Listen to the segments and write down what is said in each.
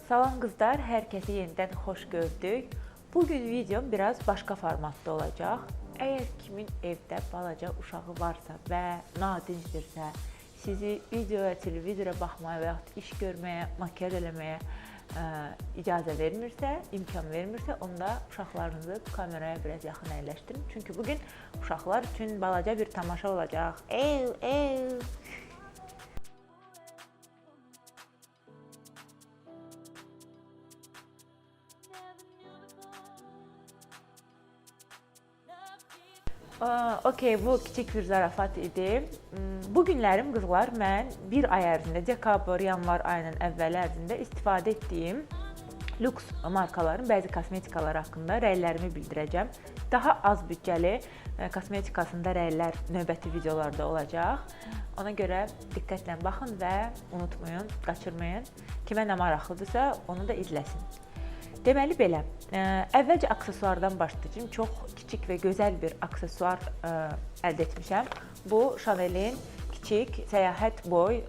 Salam qızlar, hər kəsi yenidən xoş gördük. Bugün videom biraz başqa formatda olacaq. Əgər kimin evdə balaca uşağı varsa və nadincdirsə, sizi videoya, televizora baxmaya və yaxud iş görməyə, makyaj eləməyə icazə vermirsə, imkan vermirsə, onda uşaqlarınızı kameraya biraz yaxın əyləşdirin. Çünki bugün uşaqlar üçün balaca bir tamaşa olacaq. Okey, bu kiçik bir zarafat idi. Bu günlərim qızlar, mən bir ay ərzində, dekabr, yanvar ayının əvvəli ərzində istifadə etdiyim lüks markaların bəzi kosmetikalar haqqında rəylərimi bildirəcəm. Daha az büdcəli kosmetikasında rəylər növbəti videolarda olacaq. Ona görə diqqətlə baxın və unutmayın, qaçırmayın. Kimə nə maraqlıdırsa, onu da izləsin. Deməli belə, əvvəlcə aksesuardan başlayacağım. Çox kiçik və gözəl bir aksesuar əldə etmişəm. Bu Chanel-in kiçik səyahət boy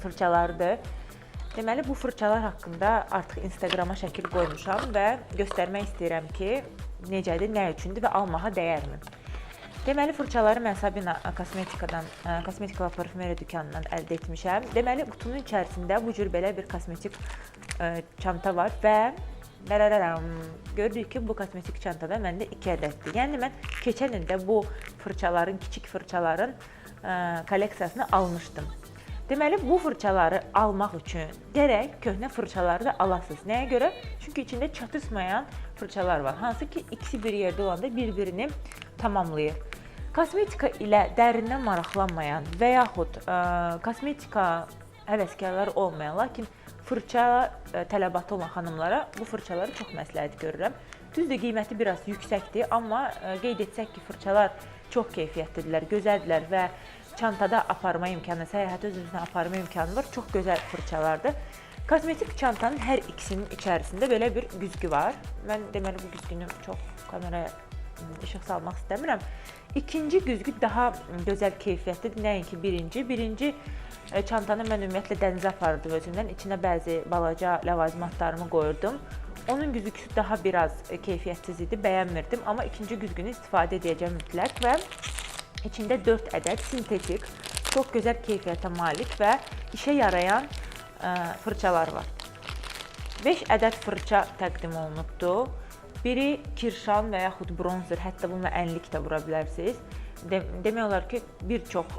fırçalarıdır. Deməli, bu fırçalar haqqında artıq Instagrama şəkil qoymuşam və göstərmək istəyirəm ki, necədir, nə üçündür və almağa dəyərmi? Deməli, fırçaları mən Sabina Kosmetika və Parfümeriya dükanından əldə etmişəm. Deməli, qutunun içərisində bu cür belə bir kosmetik çanta var və gördük ki, bu kosmetik çantada məndə 2 ədəddir. Yəni, mən keçən ildə bu fırçaların, kiçik fırçaların kolleksiyasını almışdım. Deməli, bu fırçaları almaq üçün gərək köhnə fırçaları da alasınız. Nəyə görə? Çünki içində çatışmayan fırçalar var. Hansı ki, ikisi bir yerdə olanda bir-birini tamamlayır. Kosmetika ilə dərindən maraqlanmayan və yaxud kosmetika həvəskarları olmayan, lakin fırça tələbatı olan xanımlara bu fırçaları çox məsləhət görürəm. Düzdür, qiyməti biraz yüksəkdir, amma qeyd etsək ki, fırçalar çox keyfiyyətlidirlər, gözəldirlər və çantada aparma imkanı, səyahət özünüzdən aparma imkanı var. Çox gözəl fırçalardır. Kosmetik çantanın hər ikisinin içərisində belə bir güzgü var. Mən deməli bu güzgünü çox kameraya işıq salmaq istəmirəm. İkinci güzgü daha gözəl keyfiyyətlidir, nəinki birinci. Birinci çantanı mən ümumiyyətlə dənizə aparırdım özümdən. İçinə bəzi balaca ləvazimatlarımı qoyurdum. Onun güzgüsü daha biraz keyfiyyətsiz idi, bəyənmirdim. Amma ikinci güzgünü istifadə edəcəm mütləq və içində 4 ədəd sintetik, çox gözəl keyfiyyətə malik və işə yarayan fırçalar var. 5 ədəd fırça təqdim olunubdur. Biri kirşan və yaxud bronzer, hətta bununla ənlik də vura bilərsiniz. Demək olar ki, bir çox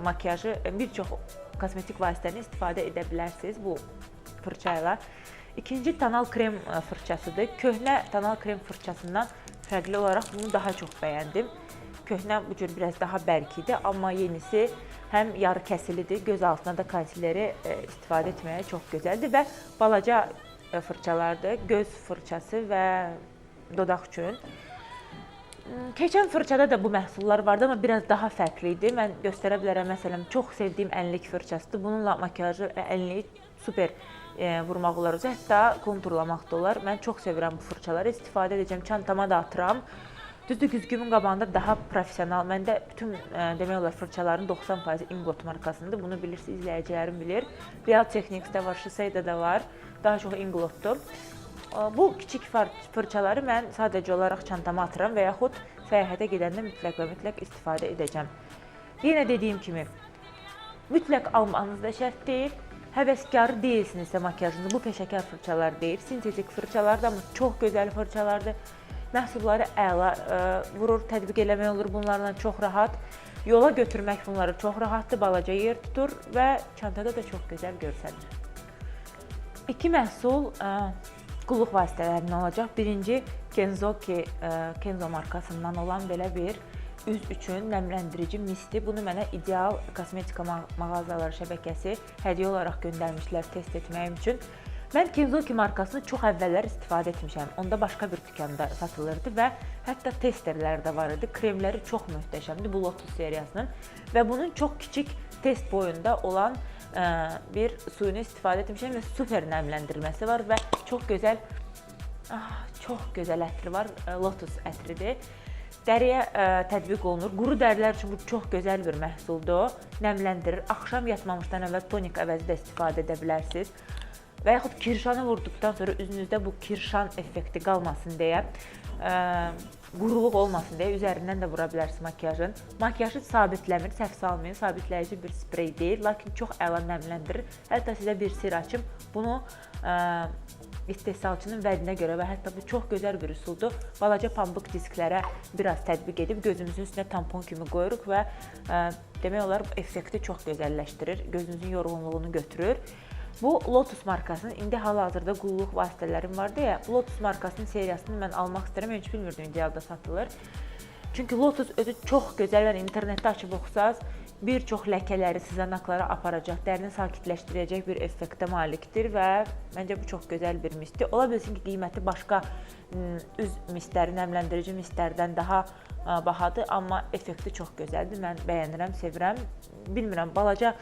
makyajı, bir çox kosmetik vasitəni istifadə edə bilərsiniz bu fırça ilə. İkinci tonal krem fırçasıdır. Köhnə tonal krem fırçasından fərqli olaraq bunu daha çox bəyəndim. Köhnə bu cür biraz daha bərk idi, amma yenisi həm yarı kəsilidir, göz altına da konsileri istifadə etməyə çox gözəldir və balaca fırçalardır, göz fırçası və dodaq üçün. Keçən fırçada da bu məhsullar vardı, amma biraz daha fərqli idi. Mən göstərə bilərəm, məsələn, çox sevdiyim ənlik fırçasıdır. Bununla makyajı və ənliyi super vurmaq olar, hətta konturlamaq da olar. Mən çox sevirəm bu fırçaları, istifadə edəcəm, çantama da atıram. Düzdür, güzgümün qabağında daha profesional, məndə bütün demək olar fırçaların 90% Inglot markasındır. Bunu bilirsiniz, izləyicilərim bilir. Real Techniques-də var, Shiseidə də var. Daha çox Inglotdur. Bu kiçik fırçaları mən sadəcə olaraq çantama atıram və yaxud səyahətə gedəndə mütləq və mütləq istifadə edəcəm. Yenə dediyim kimi, mütləq almanız da şərt deyil. Həvəskarı deyilsinizsə makyajında bu peşəkar fırçalar deyil. Sintetik fırçalar da çox gözəl fırçalardır. Məhsulları əla vurur, tətbiq eləmək olur bunlarla çox rahat. Yola götürmək bunları çox rahatdır, balaca yer tutur və çantada da çox gözəl görsənir. İki məhsul qulluq vasitələrindən olacaq. Birinci Kenzo markasından olan belə bir üz üçün nəmləndirici misti. Bunu mənə ideal kosmetika mağazaları şəbəkəsi hədiyyə olaraq göndərmişlər test etməyim üçün. Mən Kenzo markasını çox əvvəllər istifadə etmişəm. Onda başqa bir dükanda satılırdı və hətta testerləri də var idi. Kremləri çox möhtəşəmdir bu Lotus seriyasının və bunun çox kiçik test boyunda olan bir suyunu istifadə etmişəm və super nəmləndirməsi var və çox gözəl ətri var, Lotus ətridir. Dəriyə tətbiq olunur. Quru dərilər üçün bu çox gözəl bir məhsuldur. Nəmləndirir. Axşam yatmamışdan əvvəl tonik əvəzi də istifadə edə bilərsiniz. Və yaxud kirşanı vurduqdan sonra üzünüzdə bu kirşan effekti qalmasın deyə, quruluq olmasın deyə üzərindən də vura bilərsiniz makiyajın. Makiyajı sabitləmir, səhv salmayın, sabitləyici bir sprey deyil, lakin çox əla nəmləndirir. Hətta sizə bir sir açım, bunu istehsalçının vədinə görə və hətta bu çox gözəl bir üsuldur. Balaca pambıq disklərə biraz tətbiq edib gözümüzün üstünə tampon kimi qoyuruq və demək olar effekti çox gözəlləşdirir, gözünüzün yorğunluğunu götürür. Bu Lotus markasının indi hal-hazırda qulluq vasitələrim var deyə, Lotus markasının seriyasını mən almaq istəyirəm, heç bilmirdim idealda satılır. Çünki Lotus özü çox gözəl, yəni internetdə açıb oxusaz, bir çox ləkələri, sızanaqları aparacaq, dərini sakitləşdirəcək bir effektə malikdir və məncə bu çox gözəl bir mistdir. Ola bilsin ki, qiyməti başqa üz mistləri, nəmləndirici mistlərdən daha bahadır, amma effekti çox gözəldir. Mən bəyənirəm, sevirəm. Bilmirəm, balaca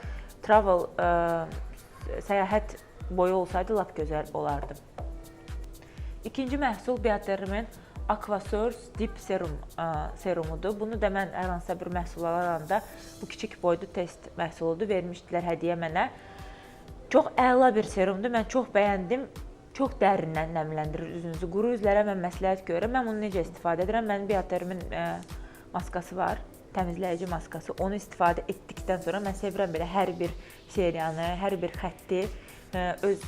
travel səyahət boyu olsaydı lap gözəl olardı. İkinci məhsul Biodermin Aquasource Deep Serum serumudur. Bunu da mən hər hansısa bir məhsul alanda bu kiçik boyda test məhsuludur, vermişdilər hədiyyə mənə. Çox əla bir serumdur, mən çox bəyəndim. Çox dərindən nəmləndirir üzünüzü. Quru üzlərə mən məsləhət görürəm. Mən bunu necə istifadə edirəm? Mənim Biodermin maskası var, təmizləyici maskası. Onu istifadə etdikdən sonra mən sevirəm belə hər bir seriyanı, hər bir xətti öz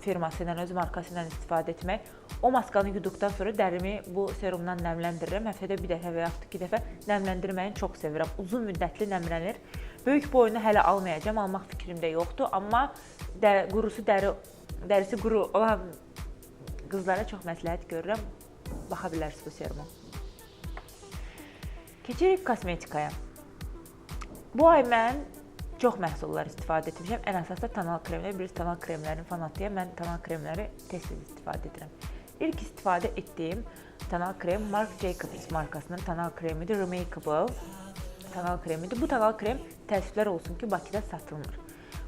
firması ilə, öz markası ilə istifadə etmək. O maskanı yuduqdan sonra dərimi bu serumdan nəmləndirirəm. Həftədə bir dəfə və yaxud 2 dəfə nəmləndirməyini çox sevirəm. Uzun müddətli nəmlənir. Böyük boyunu hələ almayacağam, almaq fikrimdə yoxdur. Amma dərisi quru olan qızlara çox məsləhət görürəm. Baxa bilərsiniz bu seruma. Keçirik kosmetikaya. Bu ay mən çox məhsullar istifadə etmişəm. Ən əsasda tonal kremlər. Bilirsiniz, tonal kremlərin fanatıyam. Mən tonal kremləri tez-tez istifadə edirəm. İlk istifadə etdiyim tonal krem Marc Jacobs markasının tonal kremidir. Remarkable tonal kremidir. Bu tonal krem təəssüflər olsun ki, Bakıda satılmır.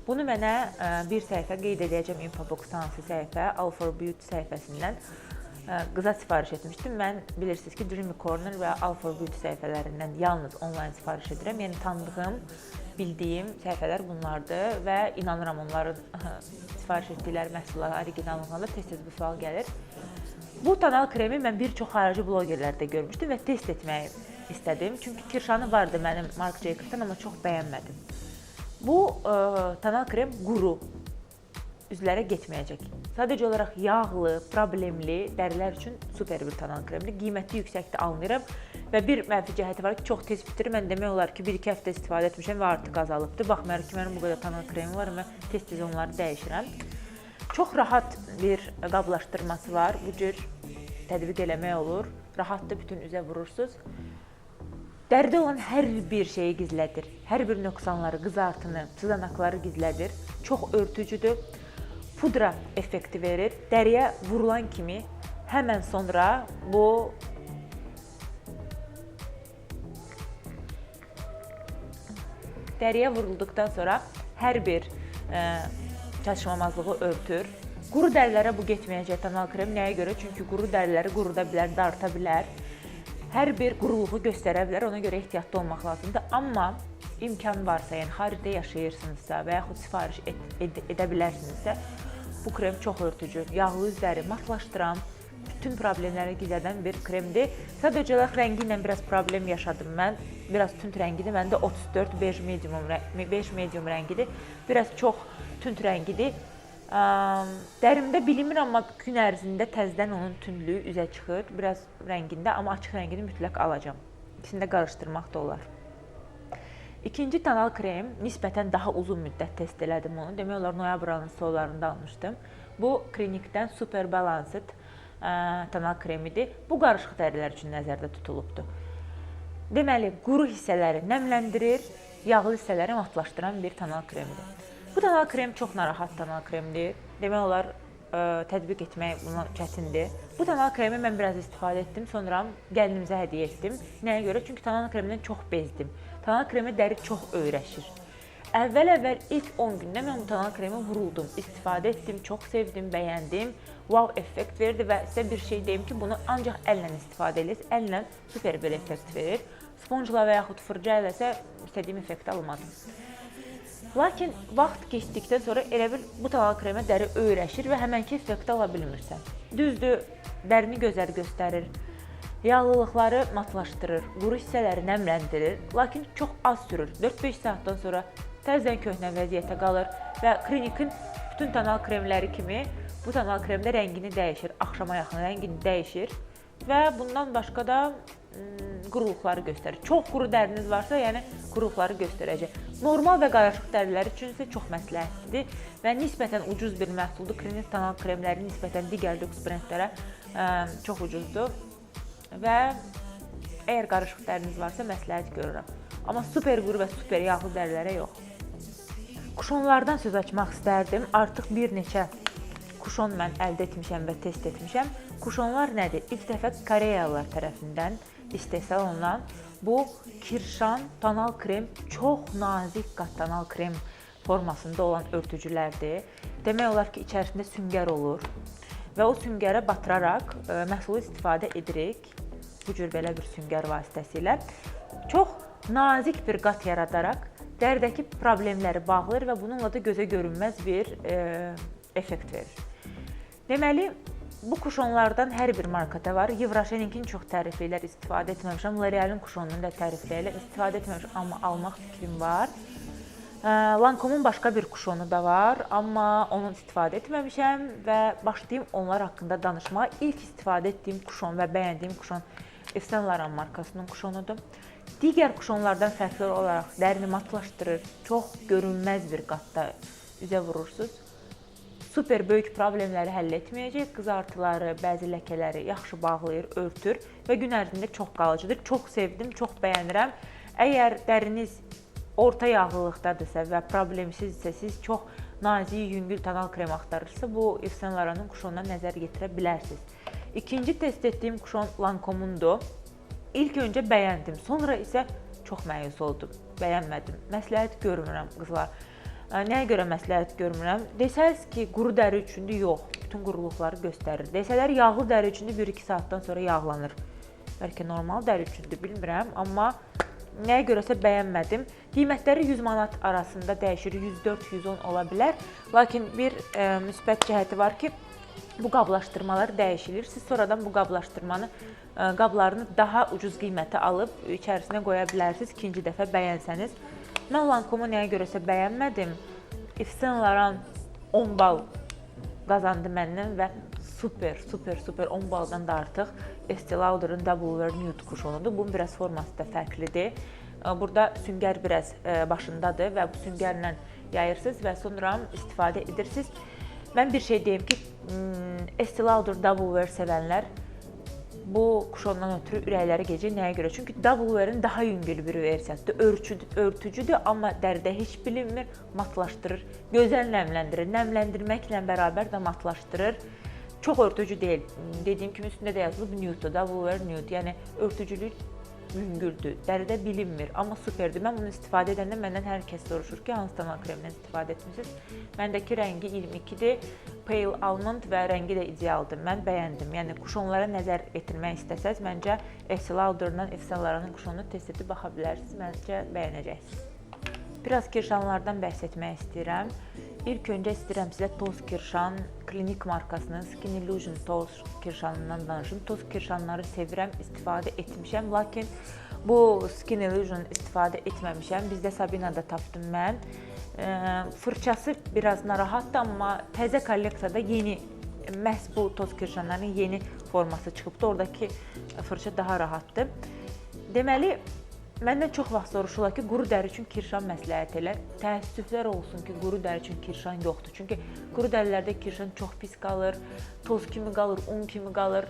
Bunu mənə bir səhifə qeyd edəcəm, Infobox-dan hansı səhifə, All for Beauty səhifəsindən qıza sifariş etmişdim. Mən bilirsiniz ki, Dreamy Corner və All for Beauty səhifələrindən yalnız onlayn sifariş edirəm. Yəni tanıdığım, bildiyim səhifələr bunlardır və inanıram onların sifariş etdikləri məhsullara, originallığına tez-tez bu sual gəlir. Bu tonal kremi mən bir çox xarici blogerlərdə görmüşdüm və test etməyi istədim. Çünki kirşanı vardı mənim Marc Jacobs'dan, amma çox bəyənmədim. Bu tonal krem quru, üzlərə getməyəcək. Sadəcə olaraq yağlı, problemli dərilər üçün super bir tonal kremdir. Qiyməti yüksəkdir, almıram və bir mənfi cəhəti var ki, çox tez bitirir. Mən demək olar ki, 1-2 həftə istifadə etmişəm və artıq azalıbdır. Baxmayaraq ki, mənim bu qədər tonal kremi var və tez-tez onları dəyişirəm. Çox rahat bir qablaşdırması var. Bu cür tətbiq eləmək olur. Rahatdır, bütün üzə vurursunuz. Dəridə olan hər bir şeyi gizlədir. Hər bir nöqsanları, qızartını, sızanaqları gizlədir. Çox örtücüdür. Pudra effekti verir. Dəriyə vurulan kimi həmən sonra bu dəriyə vurulduqdan sonra hər bir çatışmamazlığı örtür. Quru dərilərə bu getməyəcək tonal krem. Nəyə görə? Çünki quru dəriləri quruda bilər, darta bilər. Hər bir quruluğu göstərə bilər. Ona görə ehtiyatlı olmaq lazımdır. Amma imkan varsa, yəni xaricdə yaşayırsınızsa və yaxud sifariş edə bilərsinizsə, bu krem çox örtücü, yağlı üzləri matlaşdıran, bütün problemləri gizlədən bir kremdir. Sadəcə olaraq rəngi ilə biraz problem yaşadım mən. Biraz tünd rəngidir. Məndə 34 bej medium rəngidir. Biraz çox tünd rəngidir. Dərimdə bilinmir, amma gün ərzində təzədən onun tündlüyü üzə çıxır. Biraz rəngində, amma açıq rəngini mütləq alacağam. İkisini də qarışdırmaq da olar. İkinci tonal krem nisbətən daha uzun müddət test elədim onu. Demək olar, noyabr ayının sonlarında almışdım. Bu Klinikdən Super Balanced tonal kremidir. Bu qarışıq dərilər üçün nəzərdə tutulubdur. Deməli, quru hissələri nəmləndirir, yağlı hissələri matlaşdıran bir tonal kremidir. Bu tonal krem çox narahat tonal kremdir. Demək olar, tətbiq etmək buna çətindir. Bu tonal kremi mən biraz istifadə etdim, sonra gəlinimizə hədiyyə etdim. Nəyə görə? Çünki tonal kremindən çox bezdim. Tonal kremi dəri çox öyrəşir. Əvvəl ilk 10 gündə mən bu tonal kremi vuruldum, istifadə etdim, çox sevdim, bəyəndim. Wow effekt verdi və sizə bir şey deyim ki, bunu ancaq əllə istifadə edirsiniz. Əllə super bir effekt verir. Sponjla və yaxud fırça ilə isə istədiyim effekti almadım. Lakin vaxt keçdikdən sonra elə bil bu tonal kremə dəri öyrəşir və həmənki effekti ala bilmirsən. Düzdür, dərini gözəl göstərir, yağlılıqları matlaşdırır, quru hissələri nəmləndirir, lakin çox az sürür. 4-5 saatdan sonra təzədən köhnə vəziyyətə qalır və klinikin bütün tonal kremləri kimi bu tonal krem də rəngini dəyişir, axşama yaxın rəngini dəyişir və bundan başqa da quruluqları göstərir. Çox quru dəriniz varsa, yəni quruluqları göstərəcək. Normal və qarışıq dərilər üçün isə çox məsləhətlidir və nisbətən ucuz bir məhsuldur. Klinik tonal kremləri nisbətən digər lüks brendlərə çox ucuzdur və əgər qarışıq dəriniz varsa məsləhət görürəm. Amma super quru və super yağlı dərilərə yox. Kuşonlardan söz açmaq istərdim. Artıq bir neçə kuşon mən əldə etmişəm və test etmişəm. Kuşonlar nədir? İlk dəfə Koreyalılar tərəfindən istehsal olunan bu Kirşan tonal krem çox nazik qat tonal krem formasında olan örtücülərdir. Demək olar ki, içərisində süngər olur və o süngərə batıraraq məhsulu istifadə edirik. Bu cür belə bir süngər vasitəsilə çox nazik bir qat yaradaraq dəridəki problemləri bağlayır və bununla da gözə görünməz bir effekt verir. Deməli, bu kuşonlardan hər bir markada var. Yevrashenikini çox tərifləyirlər, istifadə etməmişəm. L'Oreal'in kuşonunu da tərifləyirlər, istifadə etməmişəm, amma almaq fikrim var. Lancome'un başqa bir kuşonu da var, amma onu istifadə etməmişəm və başlayayım onlar haqqında danışmağa. İlk istifadə etdiyim kuşon və bəyəndiyim kuşon Yves Saint Laurent markasının kuşonudur. Digər kuşonlardan fərqli olaraq dərini matlaşdırır, çox görünməz bir qatda üzə vurursunuz. Super böyük problemləri həll etməyəcək, qızartıları, bəzi ləkələri yaxşı bağlayır, örtür və gün ərzində çox qalıcıdır. Çox sevdim, çox bəyənirəm. Əgər dəriniz orta yağlılıqdadırsa və problemsizsə, siz çox nazik, yüngül tonal krem axtarırsınızsa, bu Yves Saint Laurent'ın kuşonuna nəzər yetirə bilərsiniz. İkinci test etdiyim kuşon Lancome'undur. İlk öncə bəyəndim, sonra isə çox məyus oldum, bəyənmədim. Məsləhət görmürəm qızlar. Nəyə görə məsləhət görmürəm? Desəniz ki, quru dəri üçündür, yox, bütün quruluqları göstərir. Desələr yağlı dəri üçündür, 1-2 saatdan sonra yağlanır. Bəlkə normal dəri üçündür, bilmirəm, amma nəyə görəsə bəyənmədim. Qiymətləri 100 manat arasında dəyişir, 104-110 ola bilər. Lakin bir müsbət cəhəti var ki, bu qablaşdırmalar dəyişilir. Siz sonradan bu qablarını daha ucuz qiymətə alıb içərisinə qoya bilərsiniz, ikinci dəfə bəyənsəniz. Mən Lancome'u nəyə görəsə bəyənmədim. Yves Saint Laurent 10 bal qazandı məndən və super 10 baldan da artıq Estée Lauder'ın Double Wear Nude kuşonudur. Bunun biraz forması da fərqlidir. Burada süngər biraz başındadır və bu süngərlə yayırsınız və sonra istifadə edirsiniz. Mən bir şey deyim ki, Estée Lauder Double Wear sevənlər bu kuşondan ötürü ürəkləri gecə nəyə görə? Çünki Double Wear'in daha yüngül bir versiyasıdır, örtücüdür, amma dəridə heç bilinmir, matlaşdırır, gözəl nəmləndirir, nəmləndirməklə bərabər də matlaşdırır. Çox örtücü deyil, dediyim kimi üstündə də yazılıb nude, Double Wear nude, yəni örtücülük yüngüldür, dəridə bilinmir, amma superdir. Mən bunu istifadə edəndə məndən hər kəs soruşur ki, hansı tonal kremdən istifadə etmişsiniz? Məndəki rəngi 22-dir, Pale Almond və rəngi də idealdır. Mən bəyəndim. Yəni kuşonlara nəzər yetirmək istəsəz, məncə Estée Lauder'dan Yves Saint Laurent'ın kuşonunu test edib baxa bilərsiniz. Məncə bəyənəcəksiniz. Biraz kirşanlardan bəhs etmək istəyirəm. İlk öncə istəyirəm sizə Toz Kirşan klinik markasının Skin Illusion Toz Kirşanından danışım. Toz Kirşanları sevirəm, istifadə etmişəm, lakin bu Skin Illusion istifadə etməmişəm. Bizdə Sabina'da tapdım mən. Fırçası biraz narahatdır, amma təzə kolleksiyada yeni, məhz bu Toz Kirşanların yeni forması çıxıbdır. Oradakı fırça daha rahatdır. Deməli, məndən çox vaxt soruşurlar ki, quru dəri üçün kirşan məsləhət elə. Təəssüflər olsun ki, quru dəri üçün kirşan yoxdur. Çünki quru dərilərdə kirşan çox pis qalır, toz kimi qalır, un kimi qalır.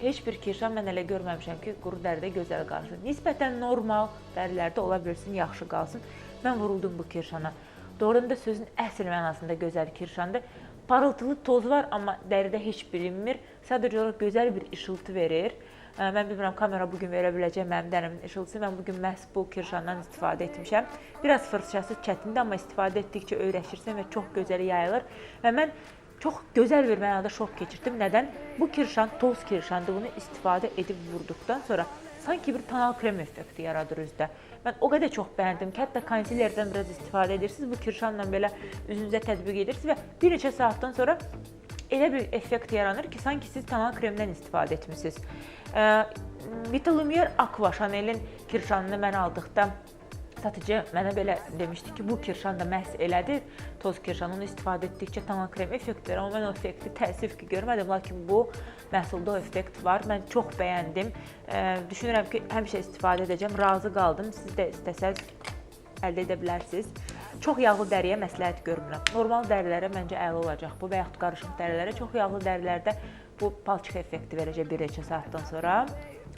Heç bir kirşan mən elə görməmişəm ki, quru dəridə gözəl qalsın. Nisbətən normal dərilərdə ola bilsin, yaxşı qalsın. Mən vuruldum bu kirşana. Doğrudan da sözün əsl mənasında gözəl kirşandır. Parıltılı toz var, amma dəridə heç bilinmir. Sadəcə olaraq gözəl bir işıltı verir. Mən bilmirəm, kamera bugün verə biləcək mənim dərimin işıltısı. Mən bugün məhz bu kirşandan istifadə etmişəm. Biraz fırçası çətindir, amma istifadə etdikcə öyrəşirsən və çox gözəl yayılır. Və mən çox gözəl bir mənada şok keçirdim. Nədən? Bu kirşan toz kirşandır. Bunu istifadə edib vurduqdan sonra sanki bir tonal krem effekti yaradır üzdə. Mən o qədər çox bəyəndim ki, hətta konsilerdən biraz istifadə edirsiniz. Bu kirşanla belə üzünüzə tətbiq edirsiniz və bir neçə saatdan sonra elə bir effekt yaranır ki, sanki siz tonal kremdən istifadə etmişsiniz. Vitalumier Aqua Chanel'in kirşanını mən aldıqda satıcı mənə belə demişdi ki, bu kirşan da məhz elədir. Toz kirşan, onu istifadə etdikcə tonal krem effekti verir. Amma mən o effekti təəssüf ki, görmədim. Lakin bu məhsulda o effekt var. Mən çox bəyəndim. Düşünürəm ki, həmişə istifadə edəcəm. Razı qaldım. Siz də istəsəz əldə edə bilərsiniz. Çox yağlı dəriyə məsləhət görmürəm. Normal dərilərə məncə əla olacaq bu və yaxud qarışıq dərilərə. Çox yağlı dərilərdə bu palçıq effekti verəcək bir neçə saatdan sonra.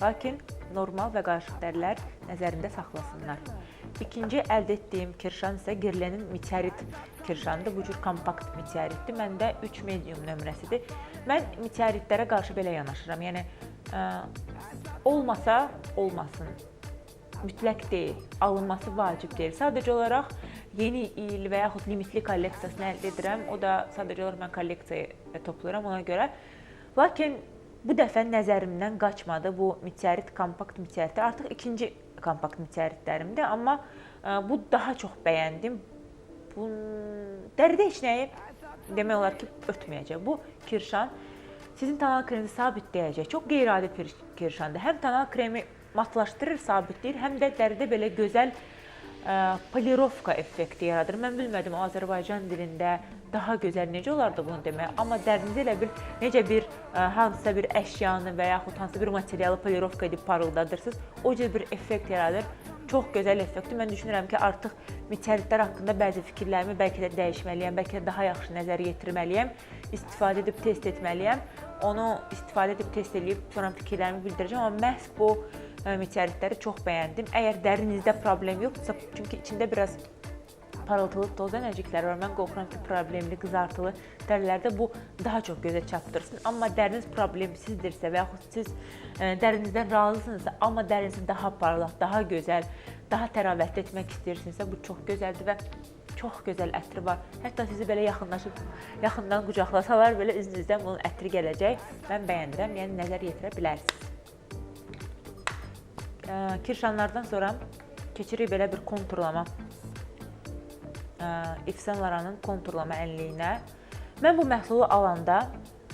Lakin normal və qarışıq dərilər nəzərində saxlasınlar. İkinci əldə etdiyim kirşan isə Guerlain'in Meteorit kirşanıdır. Bu cür kompakt meteoritdir. Məndə 3 medium nömrəsidir. Mən meteoritlərə qarşı belə yanaşıram. Yəni olmasa olmasın. Mütləq deyil. Alınması vacib deyil. Sadəcə olaraq yeni il və yaxud limitli kolleksiyasını əldə edirəm. O da sadəcə olaraq mən kolleksiyaya toplayıram ona görə. Lakin bu dəfə nəzərimdən qaçmadı bu meteorit, kompakt meteoritdir. Artıq ikinci kompakt meteoritlərimdir, amma bu daha çox bəyəndim. Dəridə heç nəyi demək olar ki, ötməyəcək. Bu kirşan sizin tonal kreminizi sabitləyəcək. Çox qeyri-adi bir kirşandır. Həm tonal kremi matlaşdırır, sabitləyir, həm də dəridə belə gözəl polirovka effekti yaradır. Mən bilmədim Azərbaycan dilində daha gözəl necə olardı bunu demək. Amma dərinizdə elə bil necə bir hansısa bir əşyanı və yaxud hansısa bir materialı polirovka edib parıldadırsınız. O cür bir effekt yaradır. Çox gözəl effektdir. Mən düşünürəm ki, artıq meteoritlər haqqında bəzi fikirlərimi bəlkə də dəyişməliyəm, bəlkə də daha yaxşı nəzərə yetirməliyəm, istifadə edib test etməliyəm. Onu istifadə edib test edib sonra fikirlərimi bildirəcəm. Amma məhz bu meteoritləri çox bəyəndim. Əgər dərinizdə problem yoxdursa, çünki içində biraz parıltılı toz dənəcikləri var. Mən qorxuram ki, problemli, qızartılı dərilərdə bu daha çox gözə çatdırsın. Amma dəriniz problemsizdirsə və yaxud siz dərinizdən razısınızsa, amma dərinizi daha parlaq, daha gözəl, daha təravətli etmək istəyirsinizsə, bu çox gözəldir və çox gözəl ətri var. Hətta sizi belə yaxından qucaqlasalar, belə üzünüzdən bunun ətri gələcək. Mən bəyəndirəm, yəni nəzər yetirə bilərsiniz. Kirşanlardan sonra keçirik belə bir konturlama. Yves Saint Laurent'ın konturlama ənliyinə. Mən bu məhsulu alanda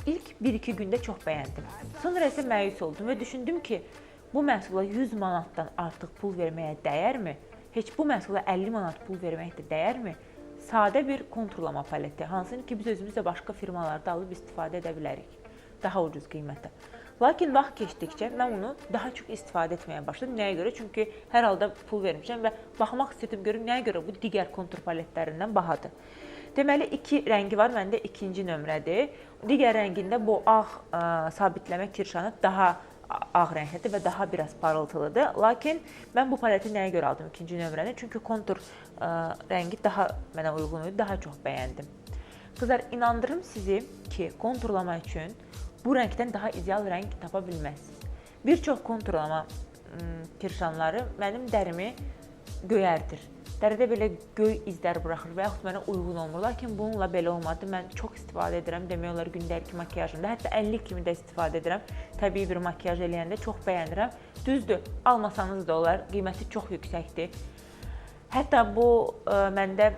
ilk 1-2 gündə çox bəyəndim. Sonra isə məyus oldum və düşündüm ki, bu məhsula 100 manatdan artıq pul verməyə dəyərmi? Heç bu məhsula 50 manat pul vermək də dəyərmi? Sadə bir konturlama paleti, hansını ki, biz özümüz də başqa firmalarda alıb istifadə edə bilərik. Daha ucuz qiymətə. Lakin vaxt keçdikcə mən onu daha çox istifadə etməyə başladım. Nəyə görə? Çünki hər halda pul vermişəm və baxmaq istədim, görüm nəyə görə bu digər kontur paletlərindən bahadır. Deməli, 2 rəngi var, məndə ikinci nömrədir. Digər rəngində bu ağ sabitləmə kirşanı daha ağ rənglidir və daha biraz parıltılıdır. Lakin mən bu paleti nəyə görə aldım ikinci nömrəni? Çünki kontur rəngi daha mənə uyğun idi, daha çox bəyəndim. Qızlar, inandırım sizi ki, konturlama üçün bu rəngdən daha ideal rəng tapa bilməzsiniz. Bir çox konturlama kirşanları mənim dərimi göyərdir. Dəridə belə göy izlər buraxır və yaxud mənə uyğun olmur. Lakin bununla belə olmadı. Mən çox istifadə edirəm. Demək olar gündəlik makiyajımda. Hətta ənlik kimi də istifadə edirəm. Təbii bir makiyaj eləyəndə çox bəyənirəm. Düzdür, almasanız da olar. Qiyməti çox yüksəkdir. Hətta bu məndə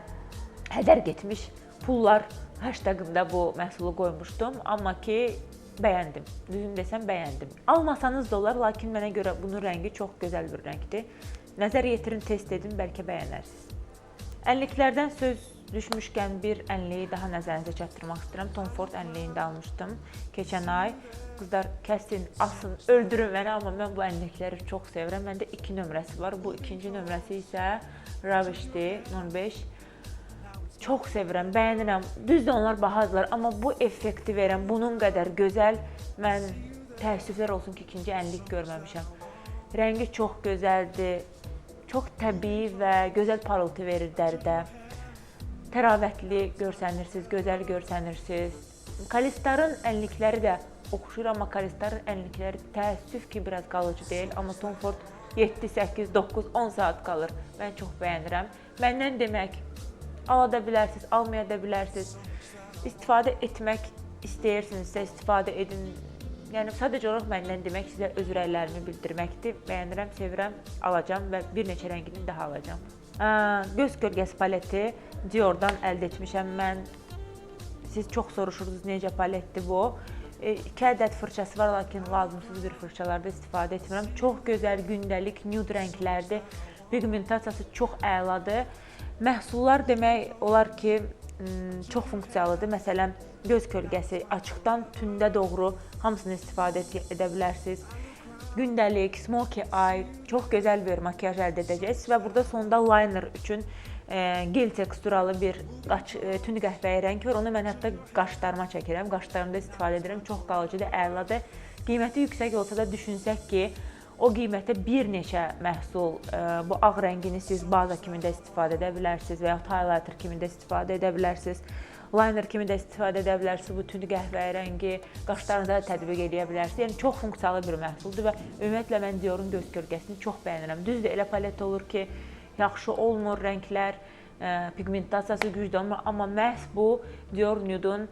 hədər getmiş pullar hashtagımda bu məhsulu qoymuşdum. Amma ki, bəyəndim. Düzün desəm bəyəndim. Almasanız da olar, lakin mənə görə bunun rəngi çox gözəl bir rəngdir. Nəzər yetirin, test edin, bəlkə bəyənərsiniz. Ənliklərdən söz düşmüşkən bir ənliyi daha nəzərinizə çatdırmaq istəyirəm. Tom Ford ənliyində almışdım keçən ay. Qızlar, kəsin, asın, öldürün məni, amma mən bu ənlikləri çox sevirəm. Məndə 2 nömrəsi var. Bu ikinci nömrəsi isə Ravish'dir, 05. Çox sevirəm, bəyənirəm. Düzdür, onlar bahadılar, amma bu effekti verən, bunun qədər gözəl, mən təəssüflər olsun ki, ikinci ənlik görməmişəm. Rəngi çox gözəldir, çox təbii və gözəl parıltı verir dəridə. Təravətli görsənirsiniz, gözəl görsənirsiniz. Kalistarın ənlikləri də oxşuyur, amma Kalistarın ənlikləri təəssüf ki, biraz qalıcı deyil. Amma Tom Ford 7, 8, 9, 10 saat qalır. Mən çox bəyənirəm. Məndən demək, ala da bilərsiniz, almaya da bilərsiniz. İstifadə etmək istəyirsinizsə istifadə edin. Yəni sadəcə olaraq məndən demək sizə öz rəylərimi bildirməkdir. Bəyənirəm, sevirəm, alacağam və bir neçə rəngini daha alacağam. Göz kölgəsi paleti Dior'dan əldə etmişəm mən. Siz çox soruşurdunuz necə paletdir bu. 2 ədəd fırçası var, lakin lazımsız bir fırçalarda istifadə etmirəm. Çox gözəl gündəlik nude rənglərdir. Pigmentasiyası çox əladır. Məhsullar demək olar ki, çox funksiyalıdır. Məsələn, göz kölgəsi açıqdan tündə doğru hamısını istifadə edə bilərsiniz. Gündəlik, smoky eye, çox gözəl bir makiyaj əldə edəcəksiniz və burada sonda liner üçün gel teksturalı bir tünd qəhvəyi rəng var. Onu mən hətta qaşlarıma çəkirəm. Qaşlarımda istifadə edirəm. Çox qalıcıdır, əladır. Qiyməti yüksək olsa da düşünsək ki, o qiymətə bir neçə məhsul, bu ağ rəngini siz baza kimi də istifadə edə bilərsiniz və ya highlighter kimi də istifadə edə bilərsiniz. Liner kimi də istifadə edə bilərsiniz. Bu tünd qəhvəyi rəngi qaşlarınıza da tətbiq edə bilərsiniz. Yəni çox funksiyalı bir məhsuldur və ümumiyyətlə mən Dior'un göz kölgəsini çox bəyənirəm. Düzdür, elə palet olur ki, yaxşı olmur rənglər, pigmentasiyası güclü olmur, amma məhz bu Dior Nude'un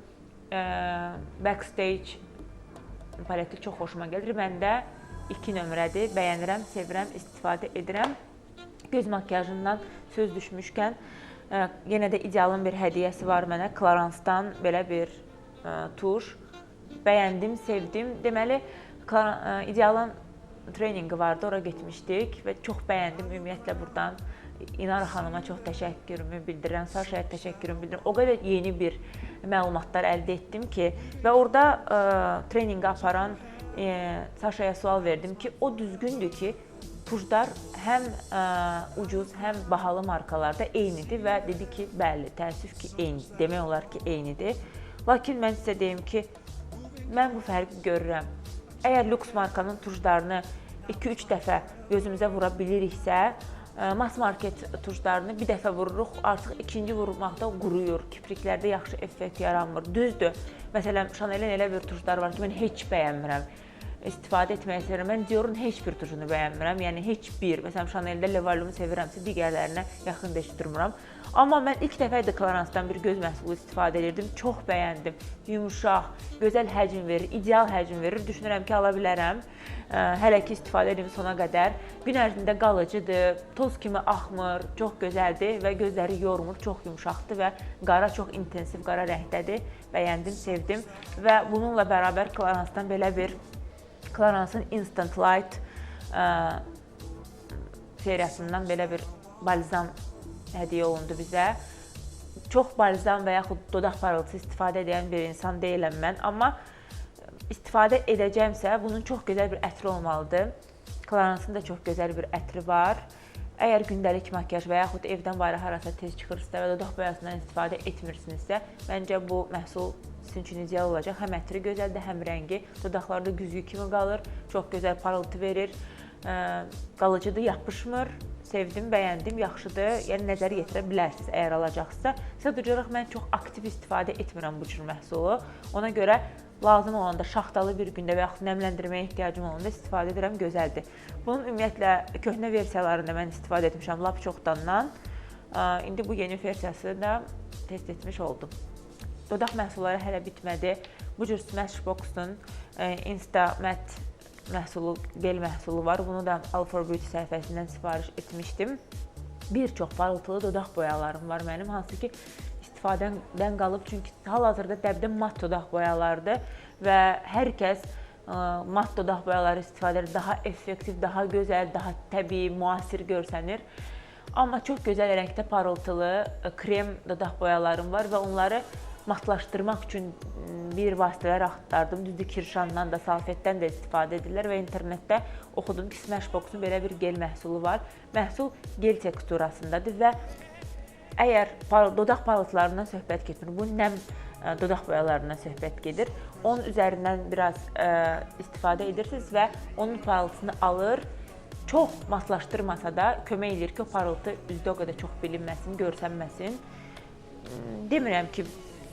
Backstage paleti çox xoşuma gəlir. Məndə 2 nömrədir, bəyənirəm, sevirəm, istifadə edirəm. Göz makiyajından söz düşmüşkən, yenə də idealın bir hədiyyəsi var mənə. Clarence'dan belə bir tuş. Bəyəndim, sevdim. Deməli, idealın treningi vardı, ora getmişdik və çox bəyəndim. Ümumiyyətlə buradan İnara xanıma çox təşəkkürümü bildirirəm, Saşaya təşəkkürümü bildirirəm. O qədər yeni bir məlumatlar əldə etdim ki və orada treninqi aparan Saşaya sual verdim ki, o düzgündür ki, tuşlar həm ucuz, həm bahalı markalarda eynidir və dedi ki, bəli, təəssüf ki, eynidir. Demək olar ki, eynidir. Lakin mən sizə deyim ki, mən bu fərqi görürəm. Əgər lüks markanın tuşlarını 2-3 dəfə gözümüzə vura biliriksə, mass market tuşlarını bir dəfə vururuq, artıq ikinci vurmaqda quruyur, kipriklərdə yaxşı effekt yaranmır. Düzdür, məsələn, Chanel'in elə bir tuşları var ki, mən heç bəyənmirəm, istifadə etməyi sevirəm. Mən Dior'un heç bir tuşunu bəyənmirəm, yəni heç bir. Məsələn, Chanel'də Le Valumu sevirəmsə, digərlərinə yaxın da heç durmuram. Amma mən ilk dəfə də Clarence'dan bir göz məhsulu istifadə edirdim, çox bəyəndim. Yumuşaq, gözəl həcm verir, ideal həcm verir. Düşünürəm ki, ala bilərəm. Hələ ki istifadə edim sona qədər. Gün ərzində qalıcıdır, toz kimi axmır, çox gözəldir və gözləri yormur, çox yumşaqdır və qara çox intensiv qara rəngdədir. Bəyəndim, sevdim və bununla bərabər Clarence'dan belə bir Clarence'ın Instant Light seriyasından belə bir balzam hədiyyə olundu bizə. Çox balzam və yaxud dodaq parıltısı istifadə edən bir insan deyiləm mən, amma istifadə edəcəmsə, bunun çox gözəl bir ətri olmalıdır. Clarence'ın da çox gözəl bir ətri var. Əgər gündəlik makiyaj və yaxud evdən bayra harasa tez çıxırsınızsa və dodaq boyasından istifadə etmirsinizsə, məncə bu məhsul sizin üçün ideal olacaq. Həm ətri gözəldir, həm rəngi. Dodaqlarda güzgü kimi qalır, çox gözəl parıltı verir. Qalıcıdır, yapışmır. Sevdim, bəyəndim, yaxşıdır. Yəni nəzərə yetirə bilərsiniz əgər alacaqsınızsa. Sadəcə olaraq mən çox aktiv istifadə etmirəm bu cür məhsulu. Ona görə lazım olanda şaxtalı bir gündə və yaxud nəmləndirməyə ehtiyacım olanda istifadə edirəm, gözəldir. Bunun ümumiyyətlə köhnə versiyalarında mən istifadə etmişəm lap çoxdandan. İndi bu yeni versiyası da test etmiş oldum. Dodaq məhsulları hələ bitmədi. Bu cür Smashbox'un Insta Matte məhsulu, gel məhsulu var. Bunu da Alpha Beauty səhifəsindən sifariş etmişdim. Bir çox parıltılı dodaq boyalarım var mənim, hansı ki istifadədən qalıb. Çünki hal-hazırda dəbdə mat dodaq boyalardır və hər kəs mat dodaq boyaları istifadə edir. Daha effektiv, daha gözəl, daha təbii, müasir görsənir. Amma çox gözəl rəngdə parıltılı krem dodaq boyalarım var və onları matlaşdırmaq üçün bir vasitələr axtardım. Düzdür, Kirşandan da, Salfetdən də istifadə edirlər və internetdə oxudum ki, Smashbox'un belə bir gel məhsulu var. Məhsul gel teksturasındadır və əgər dodaq parıltılarından söhbət getmir, bu nəm dodaq boyalarından söhbət gedir. Onun üzərindən biraz istifadə edirsiniz və onun parıltısını alır. Çox matlaşdırmasa da kömək edir ki, o parıltı üzdə o qədər çox bilinməsin, görsənməsin. Demirəm ki,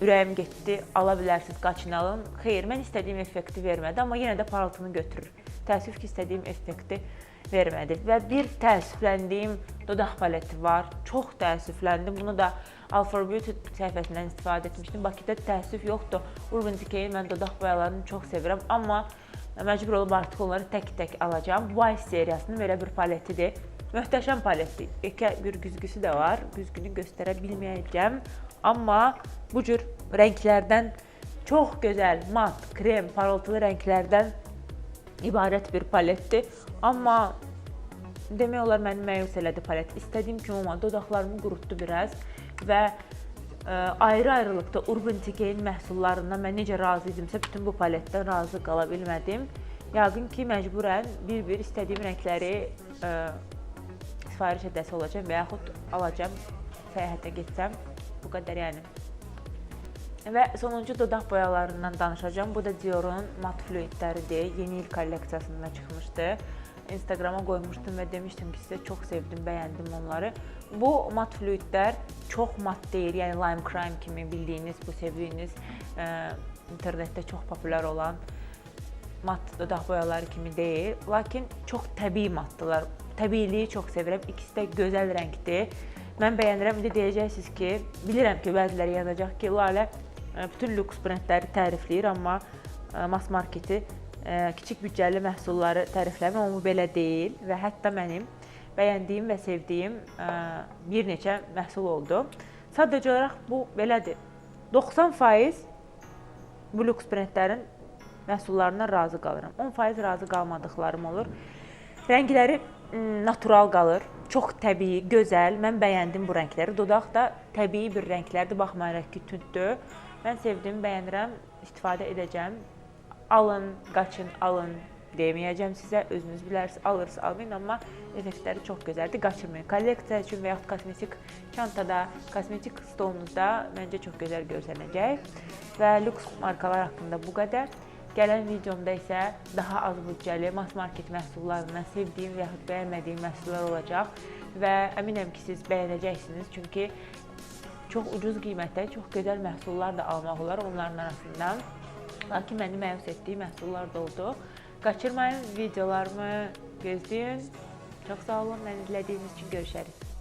ürəyim getdi, ala bilərsiniz, qaçın alın. Xeyr, mən istədiyim effekti vermədi, amma yenə də parıltını götürür. Təəssüf ki, istədiyim effekti vermədi. Və bir təəssüfləndiyim dodaq paleti var. Çox təəssüfləndim. Bunu da Alpha Beauty səhifəsindən istifadə etmişdim. Bakıda təəssüf yoxdur. Urban Decay'in mən dodaq boyalarını çox sevirəm, amma məcbur olub artıq onları tək-tək alacağım. Vice seriyasının belə bir paletidir. Möhtəşəm paletdir. Bir güzgüsü də var. Güzgünü göstərə bilməyəcəm. Amma bu cür rənglərdən çox gözəl, mat, krem, parıltılı rənglərdən ibarət bir paletdir. Amma demək olar məni məyus elədi palet. İstədiyim kimi olmadı. Dodaqlarımı qurutdu biraz və ayrı-ayrılıqda Urban Decay'in məhsullarından mən necə razı idimsə, bütün bu paletdən razı qala bilmədim. Yəqin ki, məcburən bir-bir istədiyim rəngləri sifariş edəsi olacaq və yaxud alacam, səyahətə getsəm. Bu qədər yəni. Və sonuncu dodaq boyalarından danışacağım. Bu da Dior'un mat fluidləridir. Yeni il kolleksiyasında çıxmışdı. Instagrama qoymuşdum və demişdim ki, sizə çox sevdim, bəyəndim onları. Bu mat fluidlər çox mat deyil, yəni lime crime kimi bildiyiniz, bu sevdiyiniz internetdə çox populyar olan mat dodaq boyaları kimi deyil. Lakin çox təbii matdılar. Təbiiliyi çox sevirəm. İkisi də gözəl rəngdir. Mən bəyənirəm. İndi deyəcəksiniz ki, bilirəm ki, bəziləri yazacaq ki, Lalə bütün lüks brendləri tərifləyir, amma mass marketi, kiçik büdcəli məhsulları tərifləmir, amma belə deyil və hətta mənim bəyəndiyim və sevdiyim bir neçə məhsul oldu. Sadəcə olaraq bu belədir. 90% bu lüks brendlərin məhsullarından razı qalıram. 10% razı qalmadıqlarım olur. Rəngləri natural qalır, çox təbii, gözəl. Mən bəyəndim bu rəngləri. Dodaq da təbii bir rənglərdir, baxmayaraq ki, tündür. Mən sevdim, bəyənirəm, istifadə edəcəm. Alın, qaçın, alın deməyəcəm sizə, özünüz bilərsiniz, alırsınız, almayın, amma effektləri çox gözəldir, qaçırmayın. Kolleksiya üçün və yaxud kosmetik çantada, kosmetik stolunuzda məncə çox gözəl görsənəcək. Və lüks markalar haqqında bu qədər. Gələn videomda isə daha az büdcəli mass market məhsullarından sevdiyim və yaxud bəyənmədiyim məhsullar olacaq. Və əminəm ki, siz bəyənəcəksiniz, çünki çox ucuz qiymətdə, çox gözəl məhsullar da almaq olar onların arasından. Lakin məni məyus etdiyi məhsullar da oldu. Qaçırmayın, videolarımı gözləyin. Çox sağ olun, məni izlədiyiniz üçün görüşərik.